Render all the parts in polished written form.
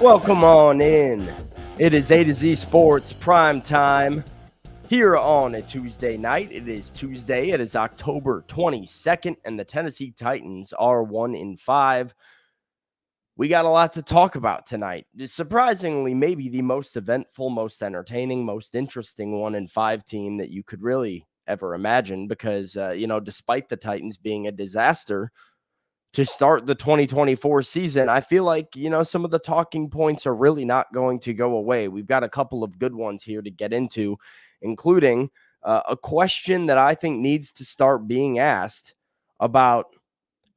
Welcome on in. It is A to Z Sports Prime Time here on a Tuesday night. It is Tuesday. It is October 22nd, and the Tennessee Titans are 1-5. We got a lot to talk about tonight. Surprisingly, maybe the most eventful, most entertaining, most interesting 1-5 team that you could really ever imagine because, despite the Titans being a disaster to start the 2024 season, I feel like, some of the talking points are really not going to go away. We've got a couple of good ones here to get into, including a question that I think needs to start being asked about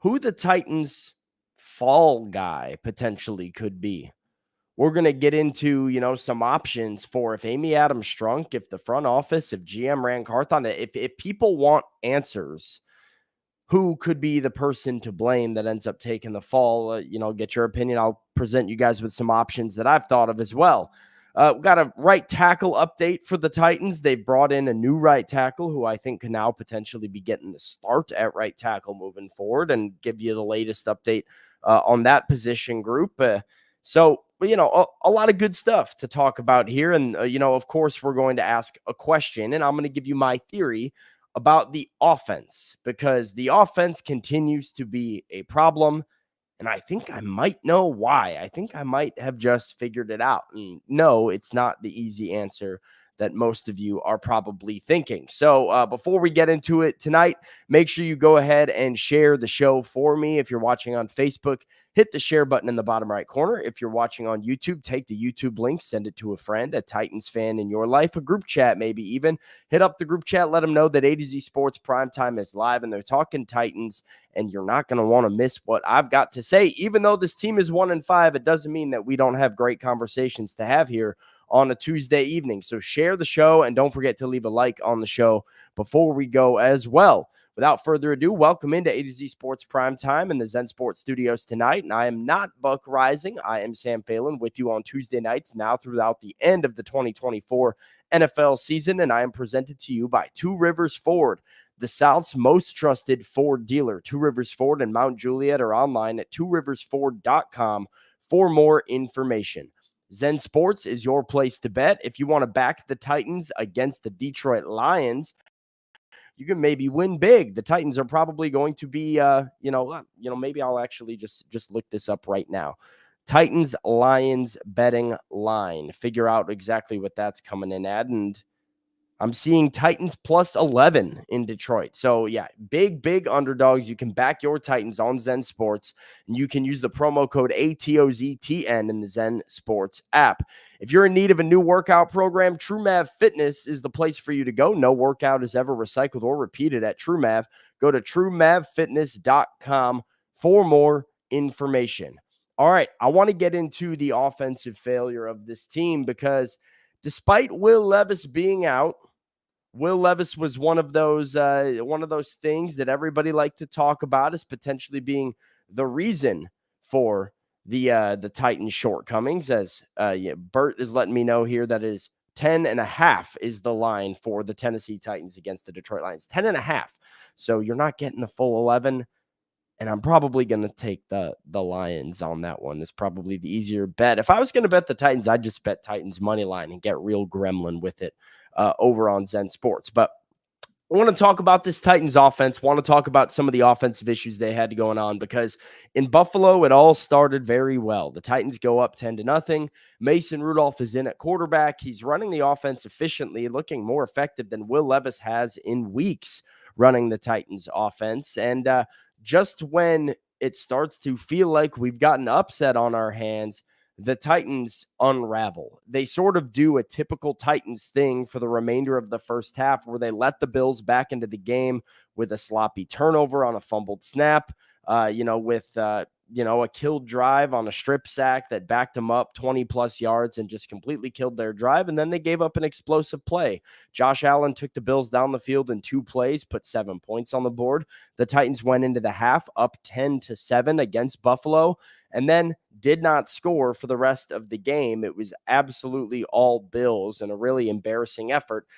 who the Titans fall guy potentially could be. We're going to get into, some options for if Amy Adams Strunk, if the front office, if GM Rand Carthon, if people want answers, who could be the person to blame that ends up taking the fall? Get your opinion. I'll present you guys with some options that I've thought of as well. We've got a right tackle update for the Titans. They've brought in a new right tackle who I think can now potentially be getting the start at right tackle moving forward, and give you the latest update on that position group. So, a lot of good stuff to talk about here. And, of course, we're going to ask a question, and I'm going to give you my theory about the offense, because the offense continues to be a problem. And I think I might know why. I think I might have just figured it out. And no, it's not the easy answer that most of you are probably thinking. So before we get into it tonight, make sure you go ahead and share the show for me. If you're watching on Facebook, hit the share button in the bottom right corner. If you're watching on YouTube, take the YouTube link, send it to a friend, a Titans fan in your life, a group chat, maybe even. Hit up the group chat, let them know that A to Z Sports Primetime is live and they're talking Titans, and you're not going to want to miss what I've got to say. Even though this team is 1-5, it doesn't mean that we don't have great conversations to have here on a Tuesday evening. So share the show, and don't forget to leave a like on the show before we go as well. Without further ado, welcome into A to Z Sports Primetime in the Zen Sports Studios tonight. And I am not Buck Rising. I am Sam Phelan with you on Tuesday nights now throughout the end of the 2024 NFL season. And I am presented to you by Two Rivers Ford, the South's most trusted Ford dealer. Two Rivers Ford in Mount Juliet, or online at tworiversford.com for more information. Zen Sports is your place to bet. If you want to back the Titans against the Detroit Lions, you can maybe win big. The Titans are probably going to be, maybe I'll actually just look this up right now. Titans Lions betting line. Figure out exactly what that's coming in at, and I'm seeing Titans plus 11 in Detroit. So, yeah, big underdogs. You can back your Titans on Zen Sports, and you can use the promo code ATOZTN in the Zen Sports app. If you're in need of a new workout program, TrueMav Fitness is the place for you to go. No workout is ever recycled or repeated at TrueMav. Go to TrueMavFitness.com for more information. All right, I want to get into the offensive failure of this team because despite Will Levis being out, Will Levis was one of those things that everybody liked to talk about as potentially being the reason for the Titans' shortcomings. As Bert is letting me know here that is 10.5 is the line for the Tennessee Titans against the Detroit Lions. 10.5. So you're not getting the full 11. And I'm probably going to take the Lions on that one. It's probably the easier bet. If I was going to bet the Titans, I'd just bet Titans money line and get real gremlin with it over on Zen Sports. But I want to talk about this Titans offense. Want to talk about some of the offensive issues they had going on, because in Buffalo, it all started very well. The Titans go up 10-0. Mason Rudolph is in at quarterback. He's running the offense efficiently, looking more effective than Will Levis has in weeks running the Titans offense. And just when it starts to feel like we've got an upset on our hands, the Titans unravel. They sort of do a typical Titans thing for the remainder of the first half, where they let the Bills back into the game with a sloppy turnover on a fumbled snap, with a killed drive on a strip sack that backed them up 20 plus yards and just completely killed their drive. And then they gave up an explosive play. Josh Allen took the Bills down the field in 2 plays, put 7 points on the board. The Titans went into the half up 10-7 against Buffalo, and then did not score for the rest of the game. It was absolutely all Bills and a really embarrassing effort.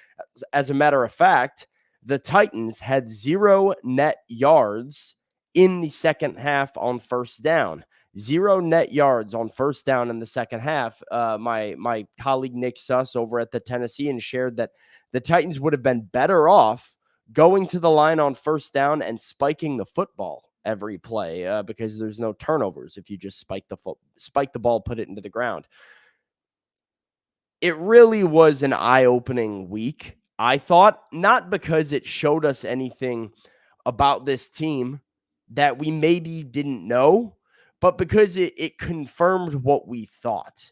As a matter of fact, the Titans had 0 net yards in the second half on first down. 0 net yards on first down in the second half. My colleague Nick Suss over at the Tennessean shared that the Titans would have been better off going to the line on first down and spiking the football every play because there's no turnovers if you just spike the ball, put it into the ground. It really was an eye-opening week, I thought, not because it showed us anything about this team that we maybe didn't know, but because it confirmed what we thought.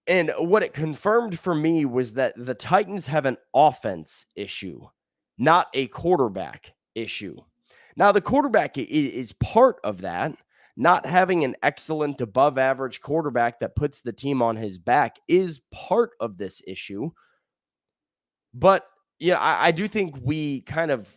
And what it confirmed for me was that the Titans have an offense issue, not a quarterback issue. Now, the quarterback is part of that. Not having an excellent above average quarterback that puts the team on his back is part of this issue. But yeah, I do think we kind of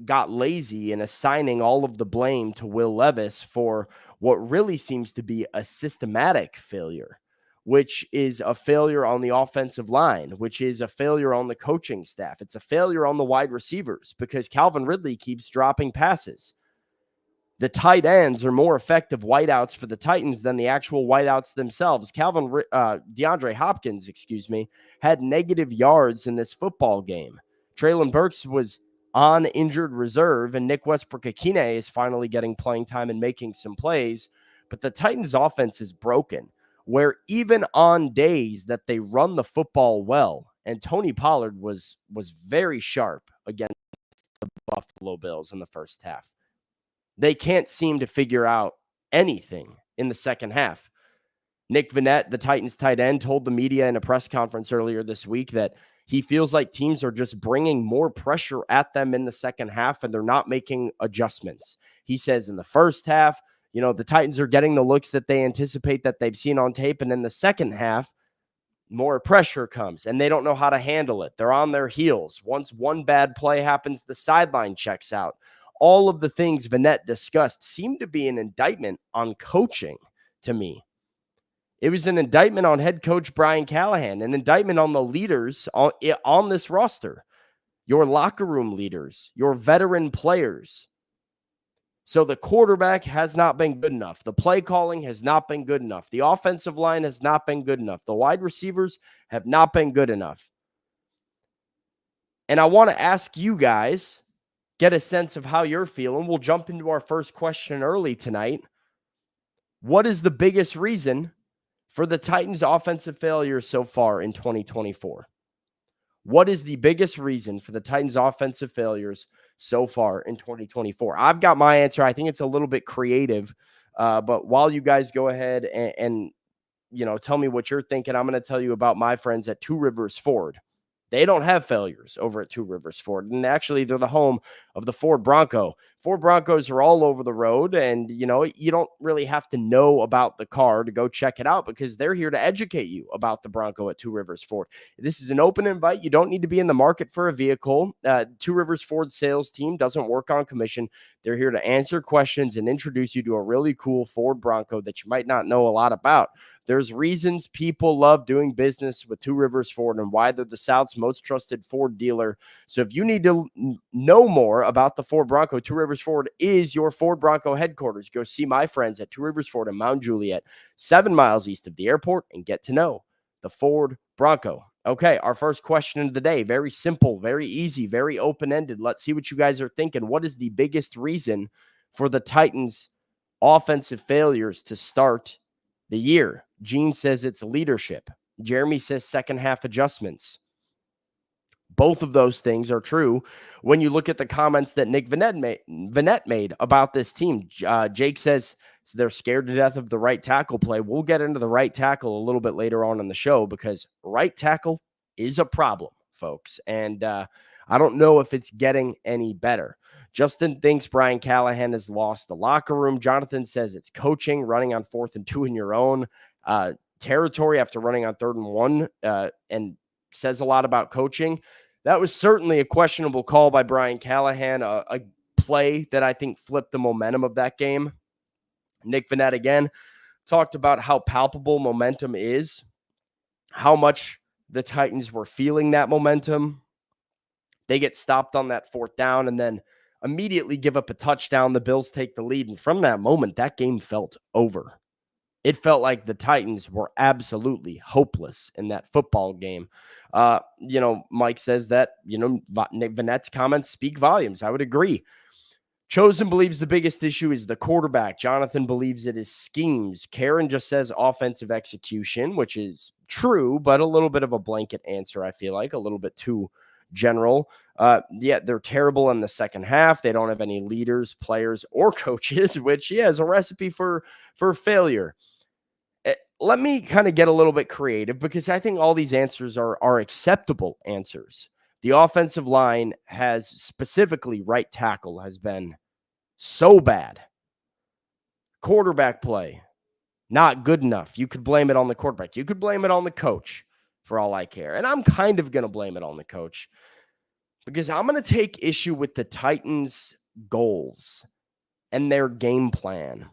got lazy in assigning all of the blame to Will Levis for what really seems to be a systematic failure, which is a failure on the offensive line, which is a failure on the coaching staff. It's a failure on the wide receivers because Calvin Ridley keeps dropping passes. The tight ends are more effective wideouts for the Titans than the actual wideouts themselves. DeAndre Hopkins, had negative yards in this football game. Treylon Burks was on injured reserve, and Nick Westbrook-Akine is finally getting playing time and making some plays. But the Titans' offense is broken, where even on days that they run the football well, and Tony Pollard was very sharp against the Buffalo Bills in the first half, they can't seem to figure out anything in the second half. Nick Vannett, the Titans tight end, told the media in a press conference earlier this week that he feels like teams are just bringing more pressure at them in the second half and they're not making adjustments. He says in the first half, the Titans are getting the looks that they anticipate that they've seen on tape. And in the second half, more pressure comes and they don't know how to handle it. They're on their heels. Once one bad play happens, the sideline checks out. All of the things Vannett discussed seemed to be an indictment on coaching to me. It was an indictment on head coach Brian Callahan, an indictment on the leaders on this roster, your locker room leaders, your veteran players. So the quarterback has not been good enough. The play calling has not been good enough. The offensive line has not been good enough. The wide receivers have not been good enough. And I want to ask you guys, get a sense of how you're feeling. We'll jump into our first question early tonight. What is the biggest reason for the Titans' offensive failure so far in 2024? What is the biggest reason for the Titans' offensive failures so far in 2024? I've got my answer. I think it's a little bit creative, but while you guys go ahead and tell me what you're thinking, I'm going to tell you about my friends at Two Rivers Ford. They don't have failures over at Two Rivers Ford. And actually, they're the home of the Ford Bronco. Ford Broncos are all over the road. And, you don't really have to know about the car to go check it out because they're here to educate you about the Bronco at Two Rivers Ford. This is an open invite. You don't need to be in the market for a vehicle. Two Rivers Ford sales team doesn't work on commission. They're here to answer questions and introduce you to a really cool Ford Bronco that you might not know a lot about. There's reasons people love doing business with Two Rivers Ford and why they're the South's most trusted Ford dealer. So if you need to know more about the Ford Bronco, Two Rivers Ford is your Ford Bronco headquarters. Go see my friends at Two Rivers Ford in Mount Juliet, 7 miles east of the airport, and get to know the Ford Bronco. Okay, our first question of the day, very simple, very easy, very open-ended. Let's see what you guys are thinking. What is the biggest reason for the Titans' offensive failures to start the year? Gene says it's leadership. Jeremy says second half adjustments. Both of those things are true when you look at the comments that Nick Vannett made about this team. Jake says they're scared to death of the right tackle play. We'll get into the right tackle a little bit later on in the show because right tackle is a problem, folks. And I don't know if it's getting any better. Justin thinks Brian Callahan has lost the locker room. Jonathan says it's coaching, running on 4th and 2 in your own territory after running on 3rd and 1, and says a lot about coaching. That was certainly a questionable call by Brian Callahan, a play that I think flipped the momentum of that game. Nick Vannett again talked about how palpable momentum is, how much the Titans were feeling that momentum. They get stopped on that 4th down, and then immediately give up a touchdown. The Bills take the lead. And from that moment, that game felt over. It felt like the Titans were absolutely hopeless in that football game. Mike says that, Vanette's comments speak volumes. I would agree. Chosen believes the biggest issue is the quarterback. Jonathan believes it is schemes. Karen just says offensive execution, which is true, but a little bit of a blanket answer, I feel like, a little bit too general. They're terrible in the second half. They don't have any leaders, players, or coaches, which, is a recipe for failure. Let me kind of get a little bit creative because I think all these answers are acceptable answers. The offensive line has, specifically right tackle, has been so bad. Quarterback play, not good enough. You could blame it on the quarterback. You could blame it on the coach, for all I care. And I'm kind of going to blame it on the coach because I'm going to take issue with the Titans' goals and their game plan.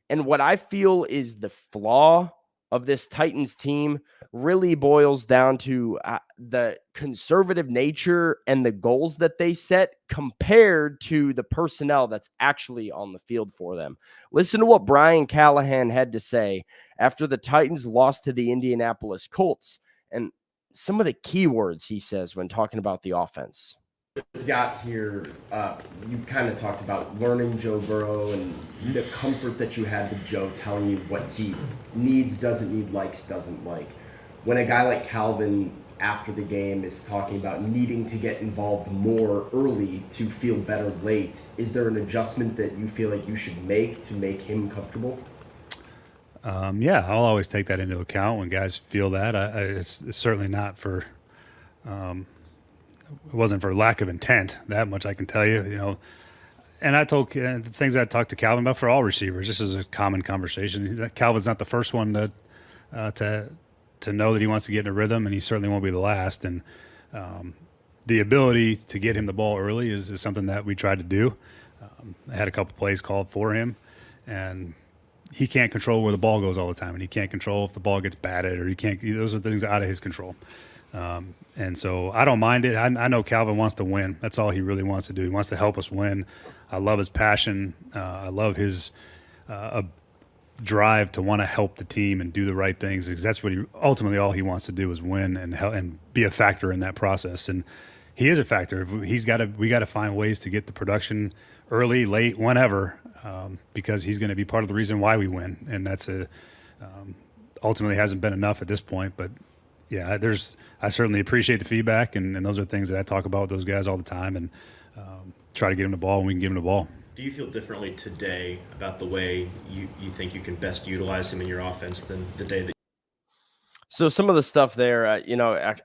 And what I feel is the flaw of this Titans team really boils down to the conservative nature and the goals that they set compared to the personnel that's actually on the field for them. Listen to what Brian Callahan had to say after the Titans lost to the Indianapolis Colts and some of the keywords he says when talking about the offense. Got here, you kind of talked about learning Joe Burrow and the comfort that you had with Joe telling you what he needs, doesn't need, likes, doesn't like. When a guy like Calvin, after the game, is talking about needing to get involved more early to feel better late, is there an adjustment that you feel like you should make to make him comfortable? Yeah, I'll always take that into account when guys feel that. It's certainly not for... it wasn't for lack of intent, that much I can tell you, And I told the things I talked to Calvin about for all receivers. This is a common conversation. Calvin's not the first one to know that he wants to get in a rhythm, and he certainly won't be the last. And the ability to get him the ball early is something that we tried to do. I had a couple plays called for him, and he can't control where the ball goes all the time, and he can't control if the ball gets batted, or those are things out of his control. And so I don't mind it. I know Calvin wants to win. That's all he really wants to do. He wants to help us win. I love his passion. I love his drive to want to help the team and do the right things, because that's what ultimately all he wants to do is win and help and be a factor in that process. And he is a factor. We got to find ways to get the production early, late, whenever, because he's going to be part of the reason why we win. And that's ultimately hasn't been enough at this point, but. Yeah, I certainly appreciate the feedback, and those are things that I talk about with those guys all the time, and try to get them the ball when we can give them the ball. Do you feel differently today about the way you think you can best utilize him in your offense than the day that? So some of the stuff there,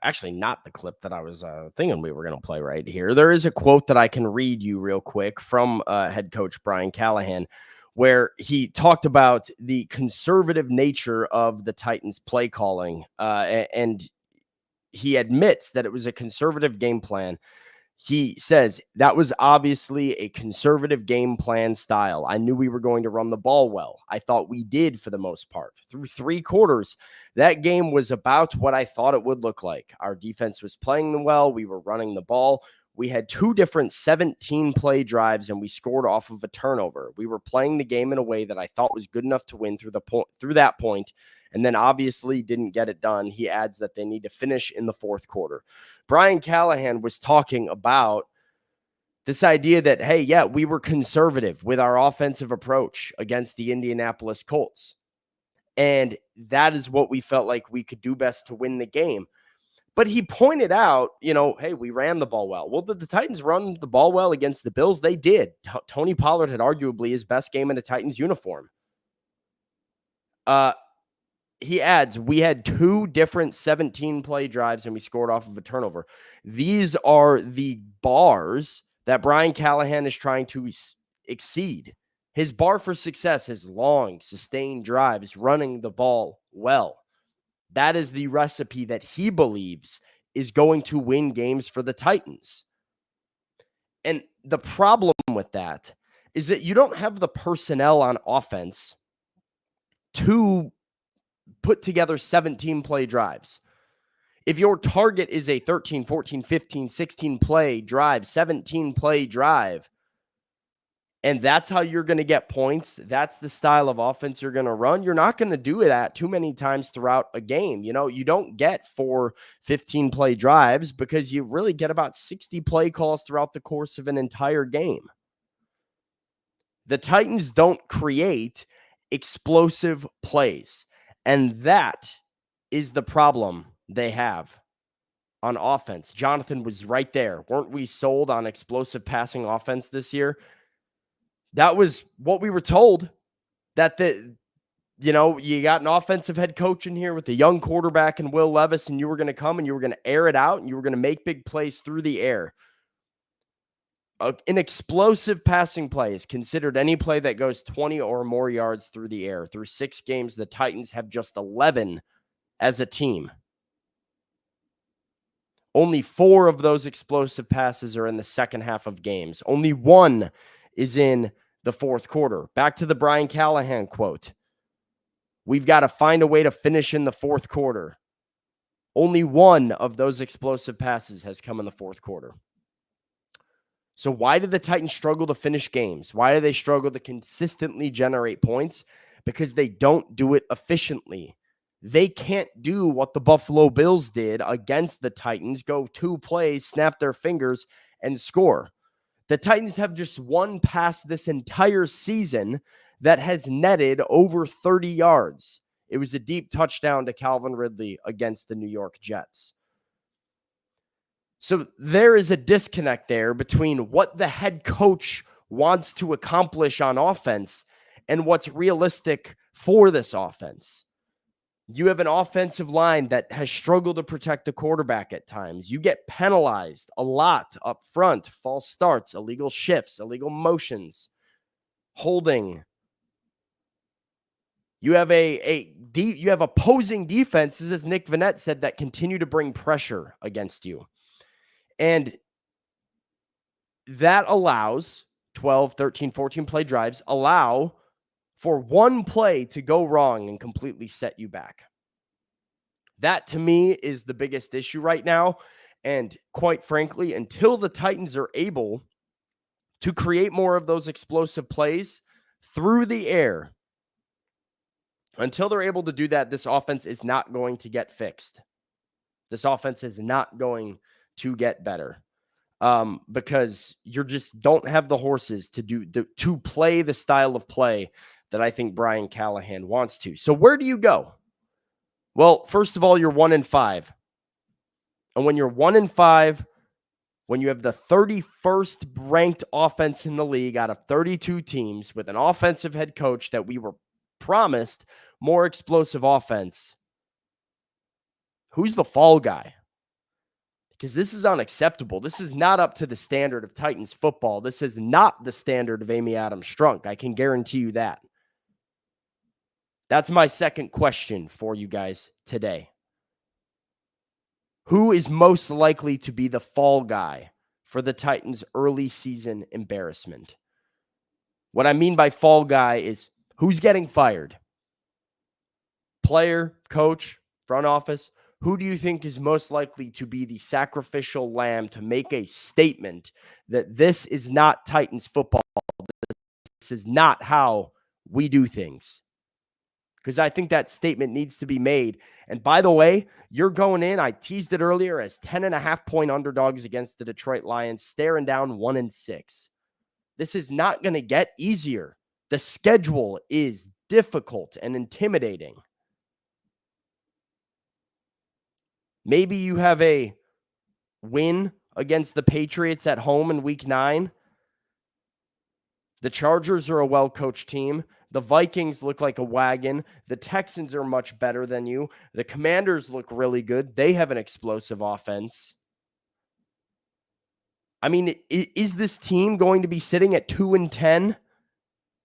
actually not the clip that I was thinking we were going to play right here. There is a quote that I can read you real quick from head coach Brian Callahan, where he talked about the conservative nature of the Titans play calling. And he admits that it was a conservative game plan. He says that was obviously a conservative game plan style. I knew we were going to run the ball well. I thought we did for the most part. Through 3 quarters, that game was about what I thought it would look like. Our defense was playing them well. We were running the ball. We had 2 different 17-play drives, and we scored off of a turnover. We were playing the game in a way that I thought was good enough to win through that point, and then obviously didn't get it done. He adds that they need to finish in the 4th quarter. Brian Callahan was talking about this idea that, hey, yeah, we were conservative with our offensive approach against the Indianapolis Colts, and that is what we felt like we could do best to win the game. But he pointed out, hey, we ran the ball well. Well, did the Titans run the ball well against the Bills? They did. Tony Pollard had arguably his best game in a Titans uniform. He adds, we had 2 different 17-play drives and we scored off of a turnover. These are the bars that Brian Callahan is trying to exceed. His bar for success is long, sustained drives, running the ball well. That is the recipe that he believes is going to win games for the Titans. And the problem with that is that you don't have the personnel on offense to put together 17-play drives. If your target is a 13, 14, 15, 16-play drive, 17-play drive, and that's how you're going to get points. That's the style of offense you're going to run. You're not going to do it at too many times throughout a game. You know, you don't get 4 15-play drives because you really get about 60 play calls throughout the course of an entire game. The Titans don't create explosive plays, and that is the problem they have on offense. Jonathan was right there. Weren't we sold on explosive passing offense this year? That was what we were told, that you got an offensive head coach in here with a young quarterback and Will Levis, and you were going to come and you were going to air it out and you were going to make big plays through the air. An explosive passing play is considered any play that goes 20 or more yards through the air. Through 6 games, the Titans have just 11 as a team. Only 4 of those explosive passes are in the second half of games. Only 1 is in the fourth quarter. Back to the Brian Callahan quote. We've got to find a way to finish in the fourth quarter. Only 1 of those explosive passes has come in the fourth quarter. So why did the Titans struggle to finish games? Why do they struggle to consistently generate points? Because they don't do it efficiently. They can't do what the Buffalo Bills did against the Titans, go 2 plays, snap their fingers, and score. The Titans have just one pass this entire season that has netted over 30 yards. It was a deep touchdown to Calvin Ridley against the New York Jets. So there is a disconnect there between what the head coach wants to accomplish on offense and what's realistic for this offense. You have an offensive line that has struggled to protect the quarterback at times. You get penalized a lot up front, false starts, illegal shifts, illegal motions, holding. You have you have opposing defenses, as Nick Vannett said, that continue to bring pressure against you. And that allows 12, 13, 14 play drives allow for one play to go wrong and completely set you back. That, to me, is the biggest issue right now. And quite frankly, until the Titans are able to create more of those explosive plays through the air, until they're able to do that, this offense is not going to get fixed. This offense is not going to get better because you just don't have the horses to play the style of play that I think Brian Callahan wants to. So where do you go? Well, first of all, you're 1-5. And when you're 1-5, when you have the 31st ranked offense in the league out of 32 teams with an offensive head coach that we were promised more explosive offense, who's the fall guy? Because this is unacceptable. This is not up to the standard of Titans football. This is not the standard of Amy Adams Strunk. I can guarantee you that. That's my second question for you guys today. Who is most likely to be the fall guy for the Titans' early season embarrassment? What I mean by fall guy is who's getting fired? Player, coach, front office? Who do you think is most likely to be the sacrificial lamb to make a statement that this is not Titans football? This is not how we do things. Because I think that statement needs to be made. And by the way, you're going in, I teased it earlier, as 10.5-point underdogs against the Detroit Lions, staring down 1-6. This is not going to get easier. The schedule is difficult and intimidating. Maybe you have a win against the Patriots at home in week 9. The Chargers are a well-coached team. The Vikings look like a wagon. The Texans are much better than you. The Commanders look really good. They have an explosive offense. I mean, is this team going to be sitting at 2-10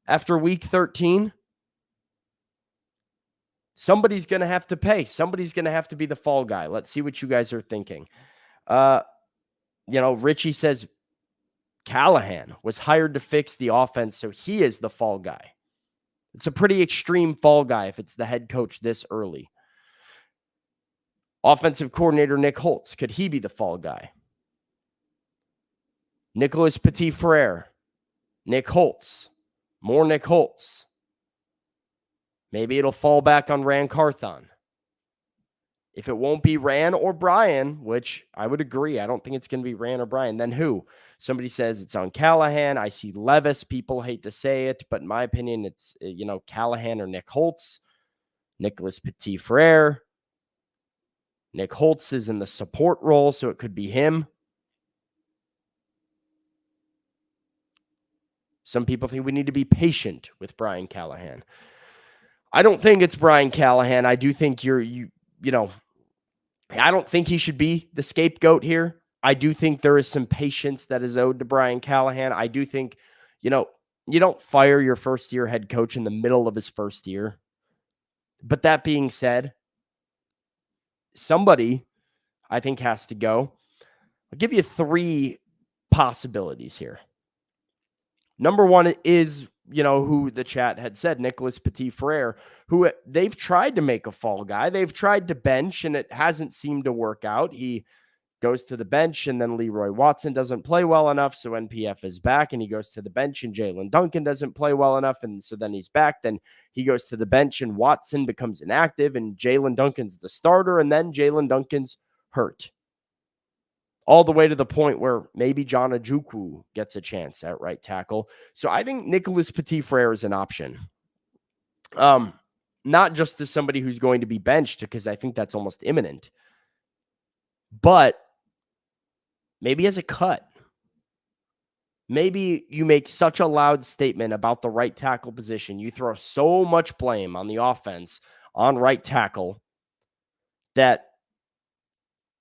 after week 13? Somebody's going to have to pay. Somebody's going to have to be the fall guy. Let's see what you guys are thinking. Richie says Callahan was hired to fix the offense, so he is the fall guy. It's a pretty extreme fall guy if it's the head coach this early. Offensive coordinator Nick Holtz, could he be the fall guy? Nicholas Petit-Frere, Nick Holtz. More Nick Holtz. Maybe it'll fall back on Ran Carthon. If it won't be Ran or Brian, which I would agree, I don't think it's going to be Ran or Brian, then who? Somebody says it's on Callahan. I see Levis. People hate to say it, but in my opinion, it's, Callahan or Nick Holtz. Nicholas Petit-Frere. Nick Holtz is in the support role, so it could be him. Some people think we need to be patient with Brian Callahan. I don't think it's Brian Callahan. I do think I don't think he should be the scapegoat here. I do think there is some patience that is owed to Brian Callahan. I do think, you don't fire your first-year head coach in the middle of his first year. But that being said, somebody, I think, has to go. I'll give you 3 possibilities here. Number one is, who the chat had said, Nicholas Petit-Frere, who they've tried to make a fall guy. They've tried to bench, and it hasn't seemed to work out. He goes to the bench, and then Leroy Watson doesn't play well enough, so NPF is back, and he goes to the bench, and Jalen Duncan doesn't play well enough, and so then he's back. Then he goes to the bench, and Watson becomes inactive, and Jalen Duncan's the starter, and then Jalen Duncan's hurt. All the way to the point where maybe John Ojukwu gets a chance at right tackle. So I think Nicholas Petit-Frere is an option. Not just as somebody who's going to be benched, because I think that's almost imminent, but maybe as a cut. Maybe you make such a loud statement about the right tackle position. You throw so much blame on the offense on right tackle that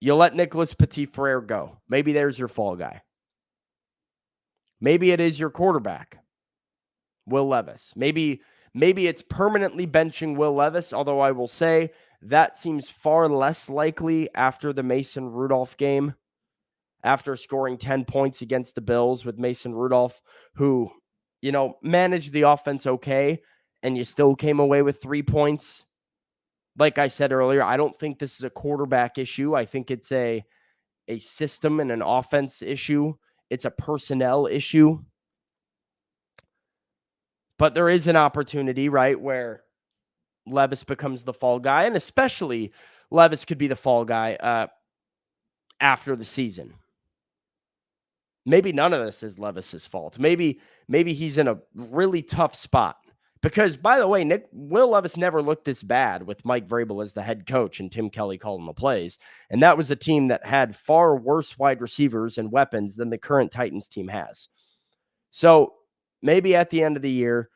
you let Nicholas Petit-Frere go. Maybe there's your fall guy. Maybe it is your quarterback, Will Levis. Maybe it's permanently benching Will Levis, although I will say that seems far less likely after the Mason Rudolph game, after scoring 10 points against the Bills with Mason Rudolph, who, managed the offense okay, and you still came away with 3 points. Like I said earlier, I don't think this is a quarterback issue. I think it's a system and an offense issue. It's a personnel issue. But there is an opportunity, right, where Levis becomes the fall guy, and especially Levis could be the fall guy after the season. Maybe none of this is Levis's fault. Maybe he's in a really tough spot. Because, by the way, Will Levis never looked this bad with Mike Vrabel as the head coach and Tim Kelly calling the plays. And that was a team that had far worse wide receivers and weapons than the current Titans team has. So maybe at the end of the year,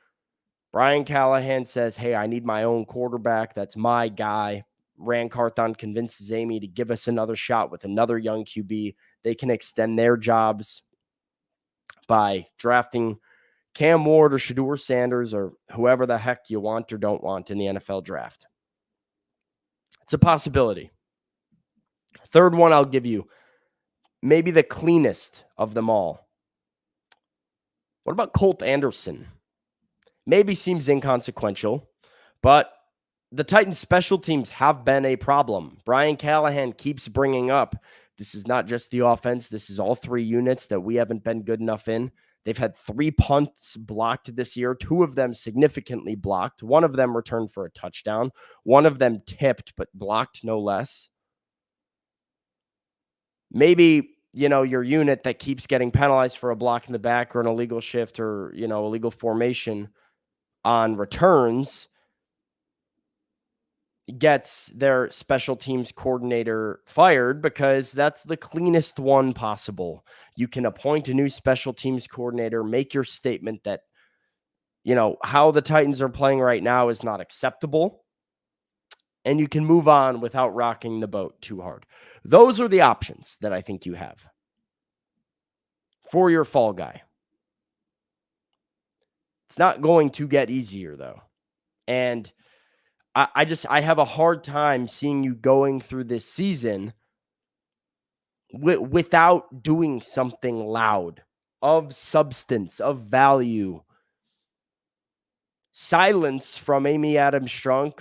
Brian Callahan says, hey, I need my own quarterback. That's my guy. Ran Carthon convinces Amy to give us another shot with another young QB. They can extend their jobs by drafting Cam Ward or Shedeur Sanders or whoever the heck you want or don't want in the NFL draft. It's a possibility. Third one I'll give you, maybe the cleanest of them all. What about Colt Anderson? Maybe seems inconsequential, but the Titans special teams have been a problem. Brian Callahan keeps bringing up, this is not just the offense. This is all 3 units that we haven't been good enough in. They've had 3 punts blocked this year, 2 of them significantly blocked. 1 of them returned for a touchdown. 1 of them tipped, but blocked no less. Maybe, your unit that keeps getting penalized for a block in the back or an illegal shift or, illegal formation on returns gets their special teams coordinator fired because that's the cleanest one possible. You can appoint a new special teams coordinator, make your statement that, how the Titans are playing right now is not acceptable, and you can move on without rocking the boat too hard. Those are the options that I think you have for your fall guy. It's not going to get easier, though. And I have a hard time seeing you going through this season without doing something loud, of substance, of value. Silence from Amy Adams Strunk,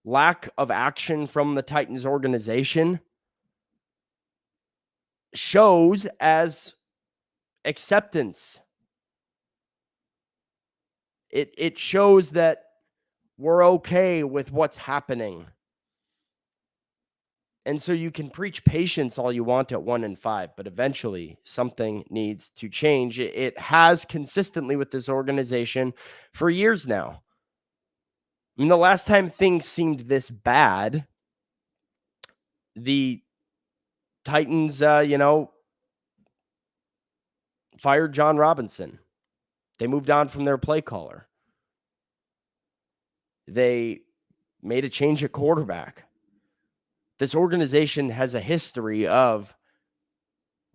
lack of action from the Titans organization shows as acceptance. It shows that we're okay with what's happening. And so you can preach patience all you want at 1-5, but eventually something needs to change. It has consistently with this organization for years now. I mean, the last time things seemed this bad, the Titans, fired John Robinson. They moved on from their play caller. They made a change at quarterback. This organization has a history of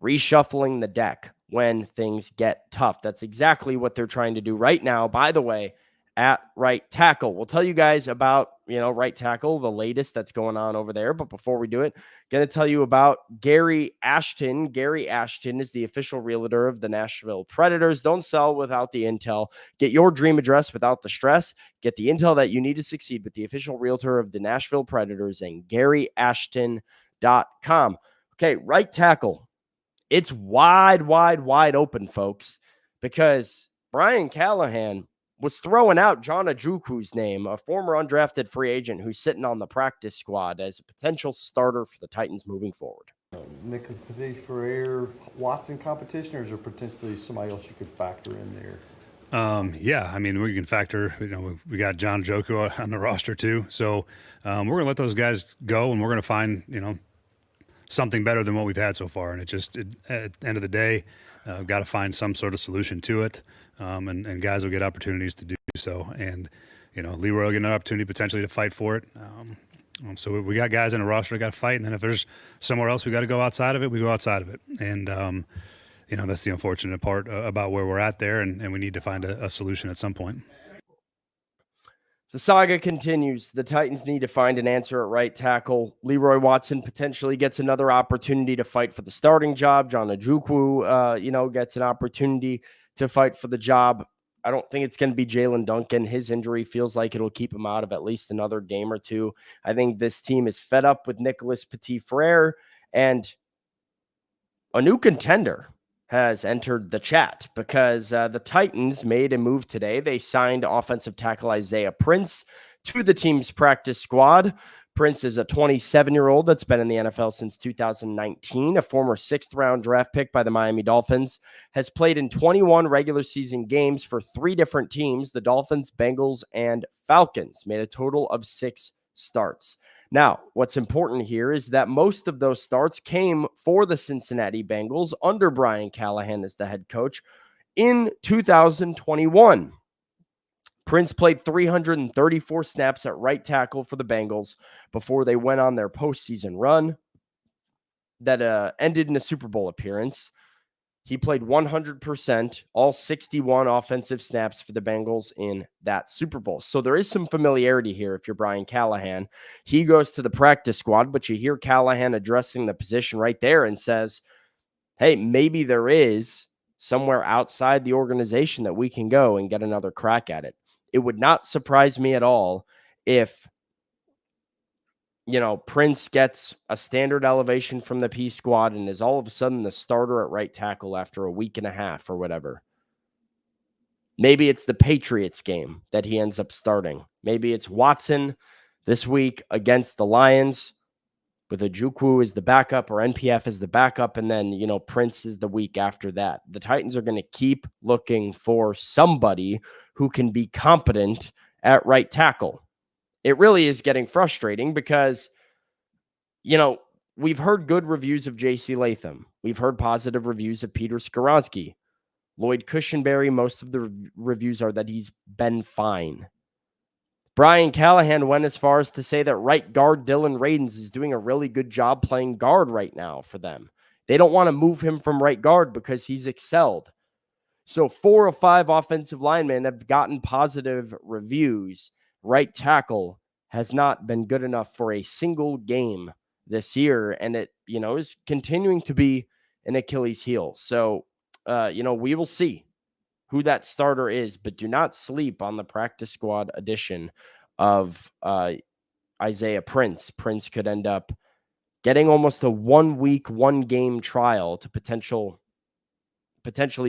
reshuffling the deck when things get tough. That's exactly what they're trying to do right now, by the way, at right tackle. We'll tell you guys about, right tackle, the latest that's going on over there. But before we do it, going to tell you about Gary Ashton. Gary Ashton is the official realtor of the Nashville Predators. Don't sell without the intel. Get your dream address without the stress. Get the intel that you need to succeed with the official realtor of the Nashville Predators and GaryAshton.com. Okay, right tackle. It's wide open, folks, because Brian Callahan was throwing out John Ajukwu's name, a former undrafted free agent who's sitting on the practice squad as a potential starter for the Titans moving forward. Nicholas Petit-Frere, Watson competition, or is there potentially somebody else you could factor in there? Yeah, I mean, we can factor, we got John Ajukwue on the roster too. So we're going to let those guys go, and we're going to find, something better than what we've had so far. And at the end of the day, got to find some sort of solution to it. And guys will get opportunities to do so. And, Leroy will get an opportunity potentially to fight for it. So we got guys in the roster that got to fight. And then if there's somewhere else we got to go outside of it, we go outside of it. And, that's the unfortunate part about where we're at there. And we need to find a solution at some point. The saga continues. The Titans need to find an answer at right tackle. Leroy Watson potentially gets another opportunity to fight for the starting job. John Ajukwue, gets an opportunity to fight for the job. I don't think it's going to be Jalen Duncan. His injury feels like it'll keep him out of at least another game or two. I think this team is fed up with Nicholas Petit-Frere, and a new contender has entered the chat because the Titans made a move today. They signed offensive tackle Isaiah Prince to the team's practice squad. Prince is a 27-year-old that's been in the NFL since 2019, a former 6th-round draft pick by the Miami Dolphins, has played in 21 regular season games for 3 different teams, the Dolphins, Bengals, and Falcons, made a total of 6 starts. Now, what's important here is that most of those starts came for the Cincinnati Bengals under Brian Callahan as the head coach in 2021. Prince played 334 snaps at right tackle for the Bengals before they went on their postseason run that ended in a Super Bowl appearance. He played 100%, all 61 offensive snaps for the Bengals in that Super Bowl. So there is some familiarity here if you're Brian Callahan. He goes to the practice squad, but you hear Callahan addressing the position right there and says, hey, maybe there is somewhere outside the organization that we can go and get another crack at it. It would not surprise me at all if Prince gets a standard elevation from the P squad and is all of a sudden the starter at right tackle after a week and a half or whatever. Maybe it's the Patriots game that he ends up starting. Maybe it's Watson this week against the Lions with Ajukwue as the backup or NPF as the backup. And then, Prince is the week after that. The Titans are going to keep looking for somebody who can be competent at right tackle. It really is getting frustrating because, we've heard good reviews of J.C. Latham. We've heard positive reviews of Peter Skoronski. Lloyd Cushenberry, most of the reviews are that he's been fine. Brian Callahan went as far as to say that right guard Dylan Radins is doing a really good job playing guard right now for them. They don't want to move him from right guard because he's excelled. So 4 of 5 offensive linemen have gotten positive reviews. Right tackle has not been good enough for a single game this year, and it, is continuing to be an Achilles heel. So, we will see who that starter is, but do not sleep on the practice squad addition of Isaiah Prince. Prince could end up getting almost a 1-week, 1-game trial to potentially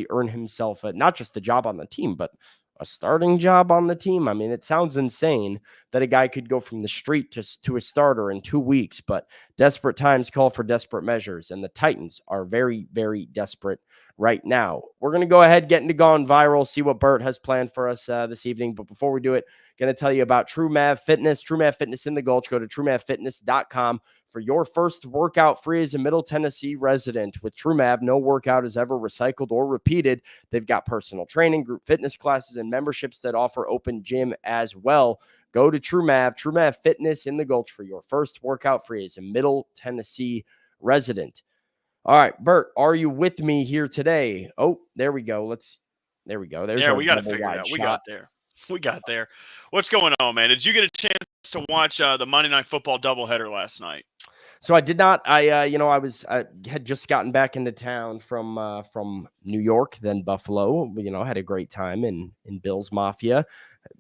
earn himself not just a job on the team, but a starting job on the team. I mean, it sounds insane that a guy could go from the street to a starter in 2 weeks, but desperate times call for desperate measures, and the Titans are very, very desperate right now. We're going to go ahead, get into Gone Viral, see what Bert has planned for us this evening. But before we do it, going to tell you about True Mav Fitness. True Mav Fitness in the Gulch. Go to truemavfitness.com for your first workout free as a Middle Tennessee resident. With True Mav, no workout is ever recycled or repeated. They've got personal training, group fitness classes, and memberships that offer open gym as well. Go to True Mav Fitness in the Gulch for your first workout free as a Middle Tennessee resident. All right, Bert, are you with me here today? Oh, there we go. There we go. There's we got to figure it out. Shot. We got there. What's going on, man? Did you get a chance to watch the Monday Night Football doubleheader last night? So I did not. I had just gotten back into town from New York, then Buffalo. Had a great time in Bills Mafia.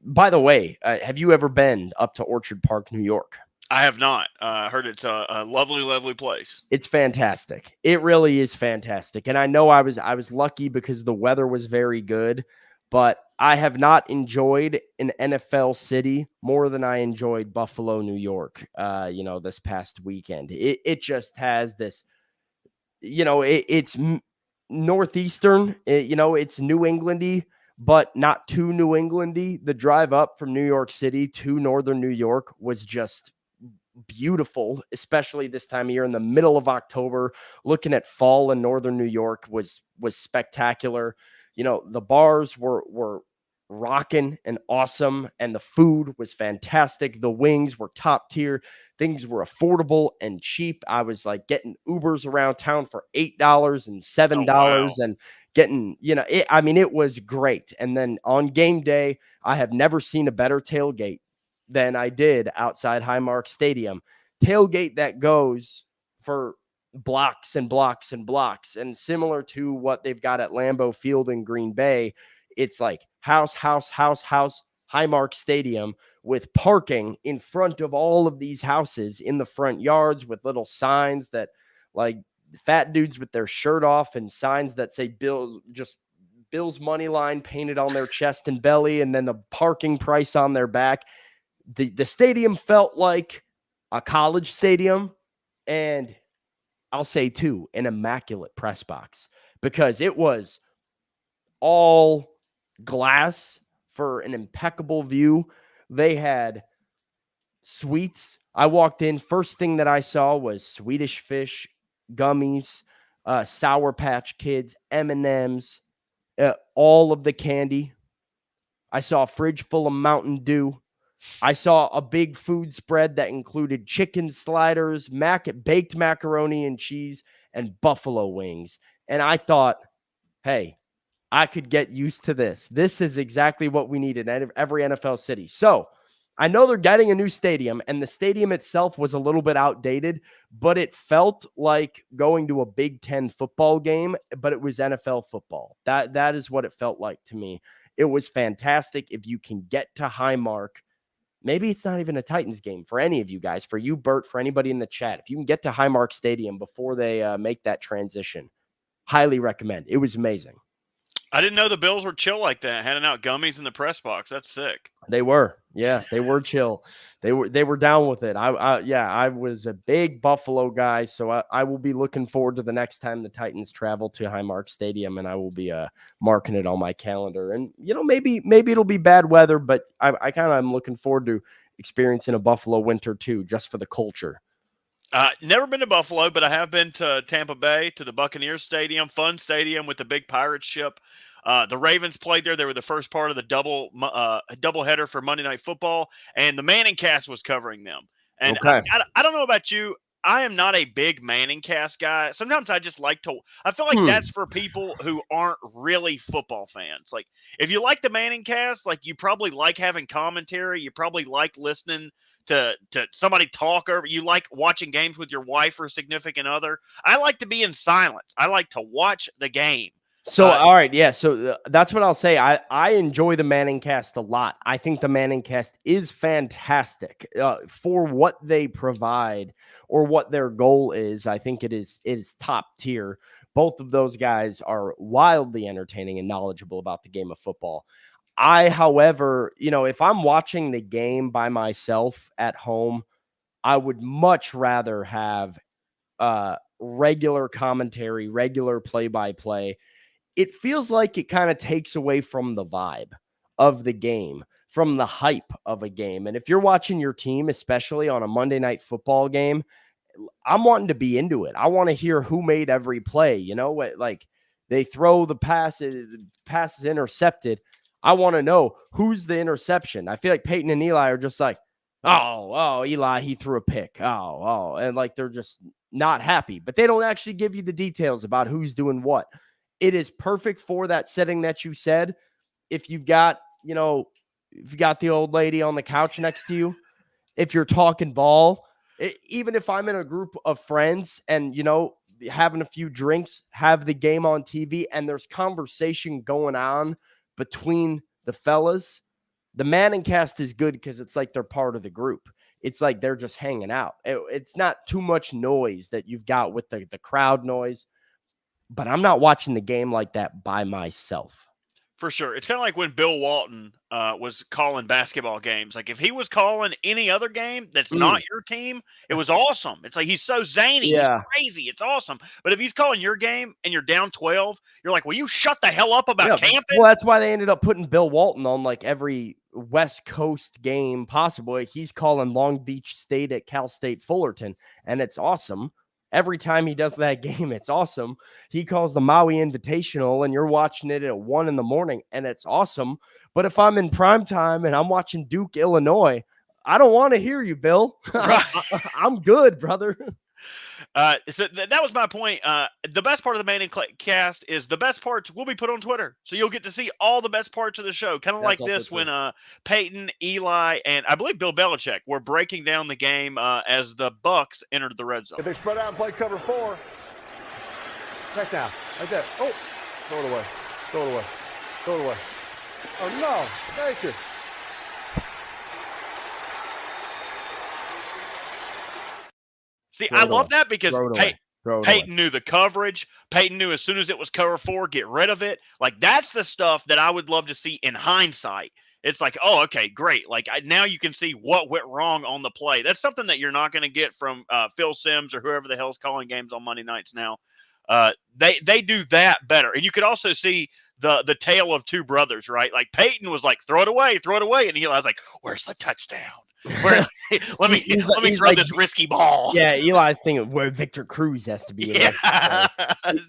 By the way, have you ever been up to Orchard Park, New York? I have not. I heard it's a lovely, lovely place. It's fantastic. It really is fantastic. And I know I was lucky because the weather was very good, but I have not enjoyed an NFL city more than I enjoyed Buffalo, New York, this past weekend. It just has this, it's Northeastern, it's New Englandy, but not too New Englandy. The drive up from New York City to Northern New York was just beautiful, especially this time of year in the middle of October. Looking at fall in Northern New York was spectacular. The bars were rocking and awesome, and the food was fantastic. The wings were top tier. Things were affordable and cheap. I was like getting Ubers around town for $8 and $7 and getting, it was great. And then on game day, I have never seen a better tailgate than I did outside Highmark Stadium. Tailgate that goes for blocks and blocks and blocks. And similar to what they've got at Lambeau Field in Green Bay, it's like house, Highmark Stadium with parking in front of all of these houses in the front yards with little signs that like fat dudes with their shirt off and signs that say Bill's money line painted on their chest and belly, and then the parking price on their back. The stadium felt like a college stadium, and I'll say too, an immaculate press box, because it was all glass for an impeccable view. They had sweets. I walked in, first thing that I saw was Swedish Fish, gummies, Sour Patch Kids, M&Ms, all of the candy. I saw a fridge full of Mountain Dew. I saw a big food spread that included chicken sliders, baked macaroni and cheese, and buffalo wings. And I thought, hey, I could get used to this. This is exactly what we need in every NFL city. So I know they're getting a new stadium, and the stadium itself was a little bit outdated, but it felt like going to a Big Ten football game, but it was NFL football. That is what it felt like to me. It was fantastic. If you can get to Highmark, maybe it's not even a Titans game for any of you guys, for you, Bert, for anybody in the chat. If you can get to Highmark Stadium before they make that transition, highly recommend. It was amazing. I didn't know the Bills were chill like that, handing out gummies in the press box. That's sick. They were. Yeah, they were chill. They were down with it. I was a big Buffalo guy, so I will be looking forward to the next time the Titans travel to Highmark Stadium, and I will be marking it on my calendar. And maybe it'll be bad weather, but I kind of am looking forward to experiencing a Buffalo winter too, just for the culture. Never been to Buffalo, but I have been to Tampa Bay, to the Buccaneers Stadium, fun stadium with the big pirate ship. The Ravens played there. They were the first part of the doubleheader for Monday Night Football, and the Manning cast was covering them. And okay. I don't know about you. I am not a big Manning cast guy. Sometimes I just like to – I feel like that's for people who aren't really football fans. Like, if you like the Manning cast, like, you probably like having commentary. You probably like listening to somebody talk over. You like watching games with your wife or significant other. I like to be in silence. I like to watch the game. So, all right. Yeah. So that's what I'll say. I enjoy the Manning cast a lot. I think the Manning cast is fantastic for what they provide or what their goal is. I think it is top tier. Both of those guys are wildly entertaining and knowledgeable about the game of football. However, if I'm watching the game by myself at home, I would much rather have regular commentary, regular play-by-play. It feels like it kind of takes away from the vibe of the game, from the hype of a game. And if you're watching your team, especially on a Monday Night Football game, I'm wanting to be into it. I want to hear who made every play. Like they throw the passes intercepted. I want to know who's the interception. I feel like Peyton and Eli are just like, oh, Eli, he threw a pick. Oh, and like they're just not happy, but they don't actually give you the details about who's doing what. It is perfect for that setting that you said. If you've got, the old lady on the couch next to you, if you're talking ball, even if I'm in a group of friends and, having a few drinks, have the game on TV and there's conversation going on between the fellas, the Manning cast is good because it's like they're part of the group. It's like they're just hanging out. It's not too much noise that you've got with the crowd noise, but I'm not watching the game like that by myself. For sure. It's kind of like when Bill Walton was calling basketball games. Like if he was calling any other game that's not your team, it was awesome. It's like he's so zany. Yeah. He's crazy. It's awesome. But if he's calling your game and you're down 12, you're like, will you shut the hell up about camping? Well, that's why they ended up putting Bill Walton on like every West Coast game possible. He's calling Long Beach State at Cal State Fullerton, and it's awesome. Every time he does that game, it's awesome. He calls the Maui Invitational, and you're watching it at 1 a.m, and it's awesome. But if I'm in prime time and I'm watching Duke, Illinois, I don't want to hear you, Bill. Right. I'm good, brother. So that was my point. The best part of the Manning cast is the best parts will be put on Twitter. So you'll get to see all the best parts of the show. Kind of like this when Peyton, Eli, and I believe Bill Belichick were breaking down the game as the Bucks entered the red zone. If they spread out and play cover 4, check down. Like that. Oh, throw it away. Throw it away. Throw it away. Oh, no. Thank you. See, I love that because Peyton knew knew the coverage. Peyton knew as soon as it was cover 4, get rid of it. Like, that's the stuff that I would love to see in hindsight. It's like, oh, okay, great. Like, now you can see what went wrong on the play. That's something that you're not going to get from Phil Simms or whoever the hell's calling games on Monday nights now. They do that better. And you could also see the tale of two brothers, right? Like, Peyton was like, throw it away. And Eli's like, where's the touchdown? Let me throw this risky ball. Yeah, Eli's thinking where Victor Cruz has to be. Yeah.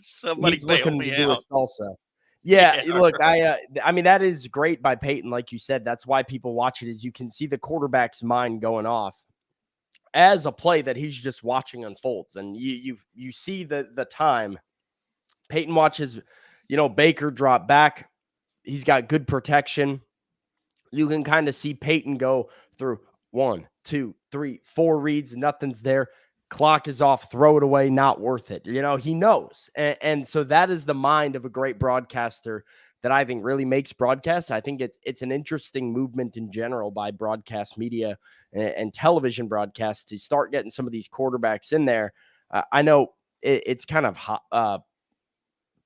Somebody bail me out. Salsa. Yeah, look, I mean, that is great by Peyton, like you said. That's why people watch it, is you can see the quarterback's mind going off as a play that he's just watching unfolds. And you see the time. Peyton watches, Baker drop back. He's got good protection. You can kind of see Peyton go through 1, 2, 3, 4 reads, nothing's there. Clock is off, throw it away, not worth it. He knows. And so that is the mind of a great broadcaster that I think really makes broadcast. I think it's an interesting movement in general by broadcast media and television broadcasts to start getting some of these quarterbacks in there. I know it's kind of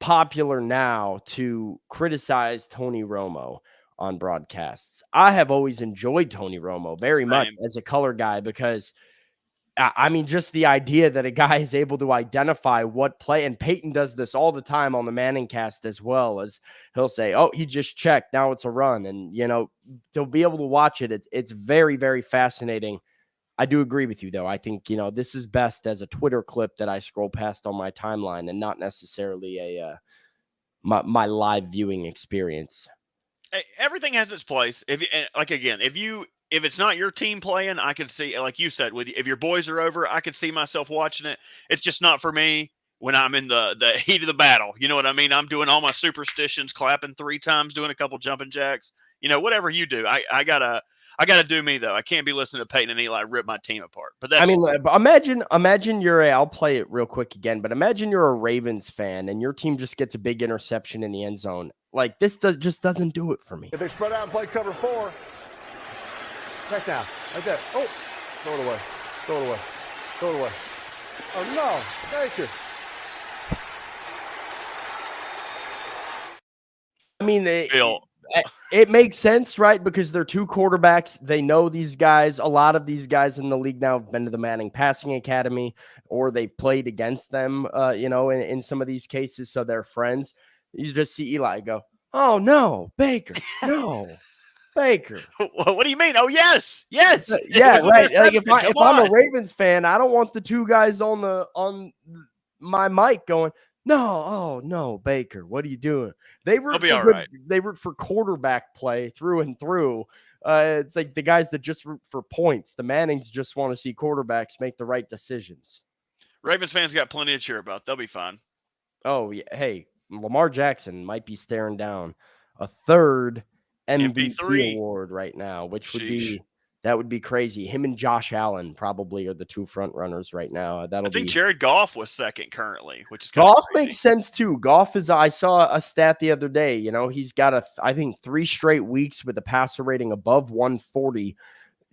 popular now to criticize Tony Romo on broadcasts. I have always enjoyed Tony Romo very much as a color guy because, I mean, just the idea that a guy is able to identify what play, and Peyton does this all the time on the Manning cast as well, as he'll say, oh, he just checked, now it's a run. And, to be able to watch it, it's very, very fascinating. I do agree with you, though. I think, this is best as a Twitter clip that I scroll past on my timeline and not necessarily my live viewing experience. Everything has its place. If it's not your team playing, I can see, like you said, if your boys are over, I could see myself watching it. It's just not for me when I'm in the heat of the battle. You know what I mean? I'm doing all my superstitions, clapping 3 times, doing a couple jumping jacks. Whatever you do, I gotta do me though. I can't be listening to Peyton and Eli rip my team apart. But that's, imagine I'll play it real quick again, but imagine you're a Ravens fan and your team just gets a big interception in the end zone. Like, this just doesn't do it for me. If they spread out and play cover 4, check down. Like that. Oh, throw it away. Throw it away. Throw it away. Oh, no. Thank you. I mean, Bill, It makes sense, right? Because they're two quarterbacks. They know these guys. A lot of these guys in the league now have been to the Manning Passing Academy, or they've played against them, in some of these cases. So they're friends. You just see Eli go, "Oh no, Baker, no, Baker." What do you mean? Oh, yes. Yes. Yeah, right. Like if Come I'm a on. Ravens fan, I don't want the two guys on my mic going, "No, oh no, Baker, what are you doing?" They root be for all good, right. they root for quarterback play through and through. It's like the guys that just root for points. The Mannings just want to see quarterbacks make the right decisions. Ravens fans got plenty to cheer about. They'll be fine. Oh, yeah. Hey, Lamar Jackson might be staring down a third MVP MP3. award right now, which would Sheesh. would be crazy. Him and Josh Allen probably are the two front runners right now. I That'll think be Jared Goff was second currently, which is kind of Goff crazy. makes sense too. Goff is, I saw a stat the other day, he's got I think 3 straight weeks with a passer rating above 140.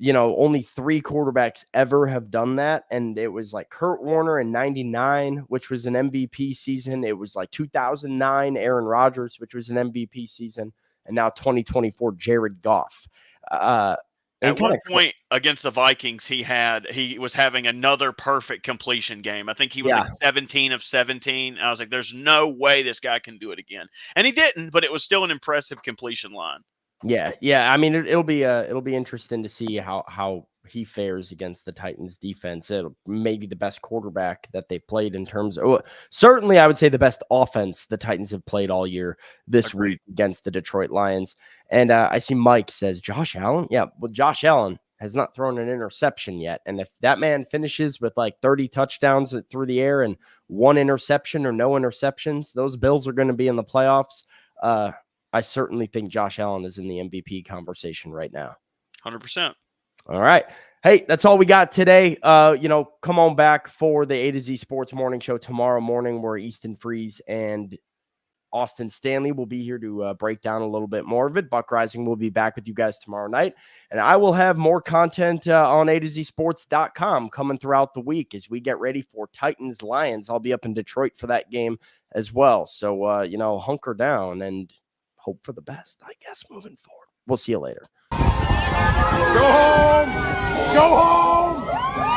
Only 3 quarterbacks ever have done that. And it was like Kurt Warner in 99, which was an MVP season. It was like 2009, Aaron Rodgers, which was an MVP season. And now 2024, Jared Goff. At one point against the Vikings, he was having another perfect completion game. I think he was like 17 of 17. I was like, there's no way this guy can do it again. And he didn't, but it was still an impressive completion line. Yeah. I mean, it'll be interesting to see how he fares against the Titans defense. It'll maybe the best quarterback that they've played in terms of, certainly I would say the best offense the Titans have played all year this week against the Detroit Lions. And I see Mike says Josh Allen. Yeah, well, Josh Allen has not thrown an interception yet. And if that man finishes with like 30 touchdowns through the air and 1 interception or no interceptions, those Bills are going to be in the playoffs. I certainly think Josh Allen is in the MVP conversation right now. 100%. All right. Hey, that's all we got today. Come on back for the A to Z Sports Morning Show tomorrow morning, where Easton Freeze and Austin Stanley will be here to break down a little bit more of it. Buck Rising will be back with you guys tomorrow night. And I will have more content on A to Z Sports.com coming throughout the week as we get ready for Titans Lions. I'll be up in Detroit for that game as well. So, hunker down and hope for the best, I guess, moving forward. We'll see you later. Go home! Go home!